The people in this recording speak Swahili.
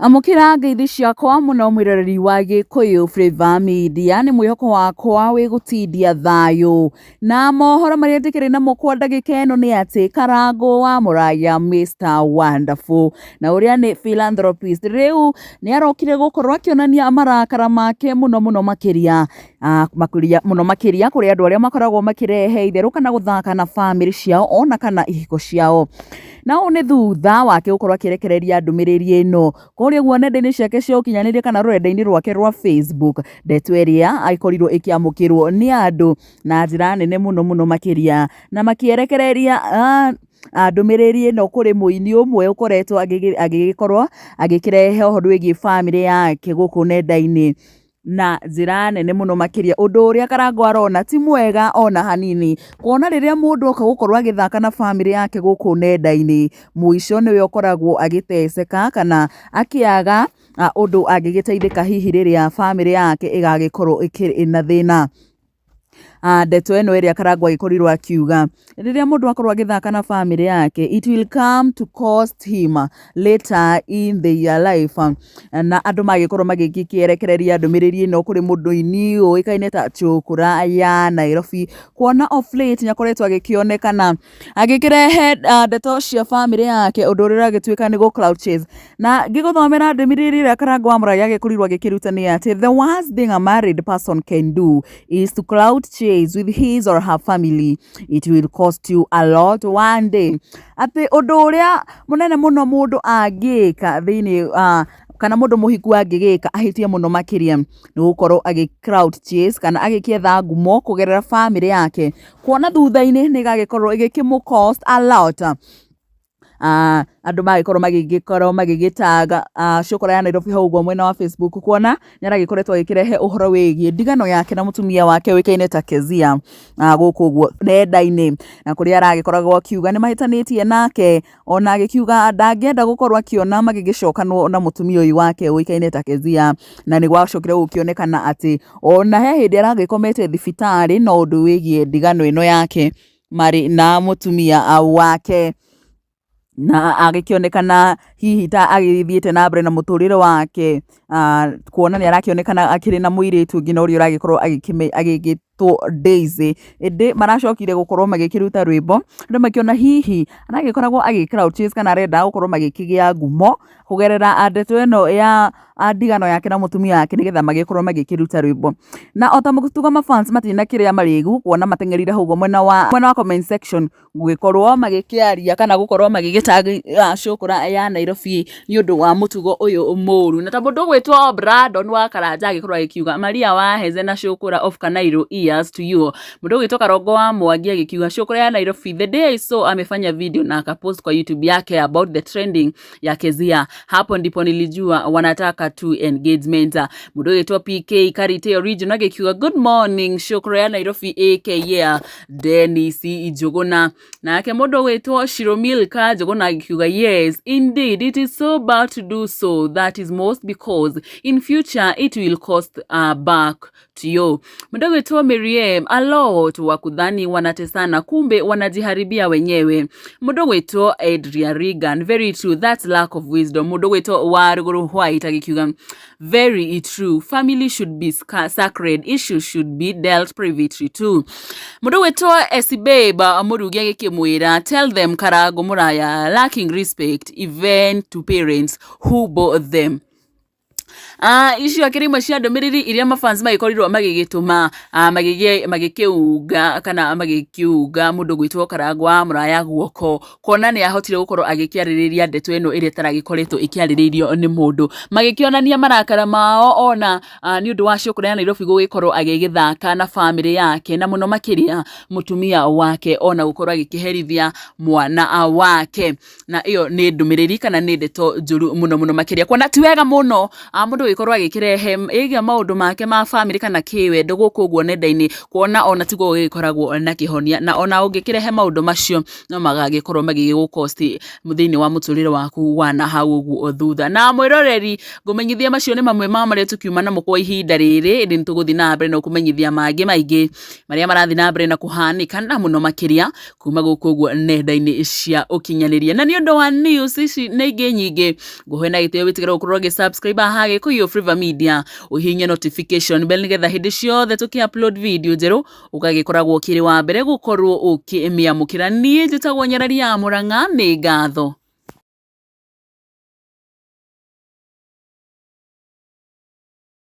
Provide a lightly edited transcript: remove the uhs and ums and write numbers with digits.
Amukira ngeithi ciakwa muno mwiroreri wa Gikuyu Flavour Media ni mwihoko wakwa wi gutindia thayu na mohoro maria ndikiri namo kwa ndagika ino ni ati Karangu wa Muraya Mr Wonderful na uria ni philanthropist riu ni arokire gukorwo akionania marakara make muno makiria kuri andu aria makoragwo makirehe itheru kana guthaka na family ciao ona kana ihiko ciao na one thutha wake gukorwo akirekereria ndumiriri ino kuria nenda-ini ciake cia ukinyaniria kana rurenda-ini rwake rwa Facebook ndeto iria aikorirwo ikiamukirwo ni andu na njira nene muno makiria na makierekereria ndumiriri ino kuri muini umwe ukoretwo agigikorwo agikirehe uhoro wigi family yake guku nenda-ini na njira nene muno makiria undu uria Karangu arona ti mwega ona hanini kuona riria mundu oka gukorwo agithaka na family yake guku nenda-ini muico niwe ukoragwo agiteceka kana akiaga undu agigiteithika hihi riria family yake igagikorwo ina thina. Ndeto ino iria Karangu agikorirwo akiuga riria mundu akorwo agithaka na family yake it will come to cost him later in their life na andu magikorwo magikierekereria ndumiriri ino kuri mundu ini uikaine ta Cukura ya Nairobi kuona of late nyakoretwo agikionekana agikirehe ndeto cia family yake undu uria agituika ni go cloud chase na ngiguthomera ndumiriri iria Karangu wa Muraya agikorirwo agikiruta ni ati the worst thing a married person can do is to cloud chase with his or her family. It will cost you a lot one day. Ati undu uria munene muno mundu angika thini kana mundu muhiku angigika ahitie muno makiria ni gukorwo agi crowd chase kana agikietha ngumo kugerera family yake kuona thutha-ini ni gagikorwo igikimu cost a lot. Andu magikorwo magigitaga Cukura ya Nairobi hau uguo mwena wa Facebook kuona nyaragikoretwo agikirehe uhoro wigie ndigano yake na mutumia wake wikaine ta Kezia guku uguo nenda-ini na kuria aragikoragwo akiuga ni mahitanitie nake ona agikiuga ndangienda gukorwo akiona magigicokanwo na mutumia uyu wake wikaine ta Kezia na ni gwacokire gukionekana ati ona he hindi aragikomete thibitari no undu wigie ndigano ino yake mari na mutumia wake na agikionekana hihi ta agithiete na mbere na muturire wake kuona ni arakionekana akiri na muiritu ngina uria uragikorwo agigitwo Daisy indi maracokire gukorwo magikiruta rwimbo ndio makiona hihi anagikoragwo crowd chase kana arenda gukorwo magikigia ngumo kugerera ndeto ino ya ndigano yake na mutumia wake nigetha magikorwo magikiruta rwimbo na ota mugutuga mafans matina kiria marigu kuona matengerire hugo mwena wa comment section gugikorwo magikiaria kana gukorwo magigitag Cukura ya Nairobi ni undu wa mutugo uyu muru na ta mundu gwitwo Brandon wa Karanja agikorwo agikiuga Maria wa heze na Cukura of Kanairo ears to you. Mundu gwitwo Karangu wa Mwaki agikiuga Cukura ya Nairobi the day I saw amefanya video na akapost kwa YouTube yake about the trending ya Kezia. Hapo ndipo nilijua wanataka to engagement. Mundu gwitwo PK Karite original agikiuga good morning Cukura ya Nairobi aka Dennis Ijogona na ake mundu gwitwo Shiromilka Jogona agikiuga yes indeed it is so bad to do so, that is most because in future it will cost back to you. Mundu gwitwo Miriam a lot wa kudhani wanatesana kumbe wanajiharibia wenyewe. Mundu gwitwo Adria Regan very true, that's lack of wisdom. Mundu gwitwo Waruguru White agikiuga very true, family should be sacred, issues should be dealt privately too. Mundu gwitwo Esibeba Murugi agikimwira tell them Karangu Muraya lacking respect even to parents who bore them. Icio akirimo cia ndumiriri iria mafans magikorirwo magigituma magikiuga kana magikiuga mundu gwitwo Karangu wa Muraya guoko kona ni ahotire gukorwo agikiaririria ndeto ino iria taragikoretwo ikiariririo ni mundu magikionania marakara mao ona ni undu wa Cukura ya Nairobi gugikorwo agigithaka na family yake na muno makiria mutumia wake ona gukorwo agikiherithia mwana wake na iyo ni ndumiriri kana ni ndeto njuru muno makiria kona ti wega muno mundu gikorwa gikirehe igia maundu make ma family kana kiwendo guku guo nenda-ini kuona ona tigo gikoragwo na kihonia na ona ungikirehe maundu macio no magagikorwo magigigukosti muthini wa muturire waku wana hau uguo thutha na mwiroreri ngumenyithia macio ni mamwe ma maria tukiuma na mukwa ihinda riri ndi tuguthi na mbere no kumenyithia mangi maingi maria marathi na mbere na kuhanika na muno makiria kuma guku guo nenda-ini cia ukinyaniria na ni undu wa news ici ningi nyingi nguhe na gitio witigira gukorwo subscribe hage ku Friva Media uhinye notification bell nigetha hindi ciothe tuki-upload video njeru ukagikoragwo kiri wa mbere gukorwo ukimiamukira nie njitagwo Nyarari ya Murang'a ni ngatho.